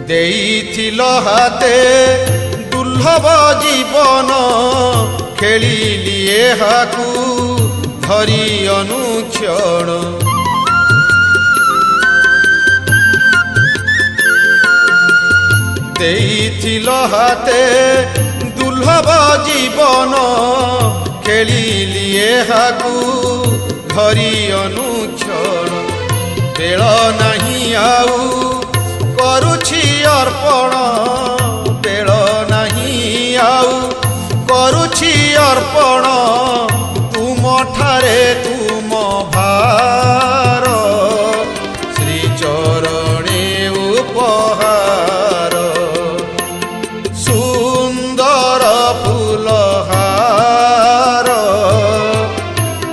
ଦେଇଥିଲ ହାତେ ଦୁର୍ଲଭ ଜୀବନ ଖେଳିଲି ଏହାକୁ ଧରି ଅନୁକ୍ଷଣ ଦେଇଥିଲ ହାତେ ଦୁର୍ଲଭ ଜୀବନ ଖେଳିଲି ଏହାକୁ ଧରି ଅନୁକ୍ଷଣ ବେଳ ନାହିଁ ଆଉ କରୁଛି ଅର୍ପଣ ବେଳ ନାହିଁ ଆଉ କରୁଛି ଅର୍ପଣ ତୁମଠାରେ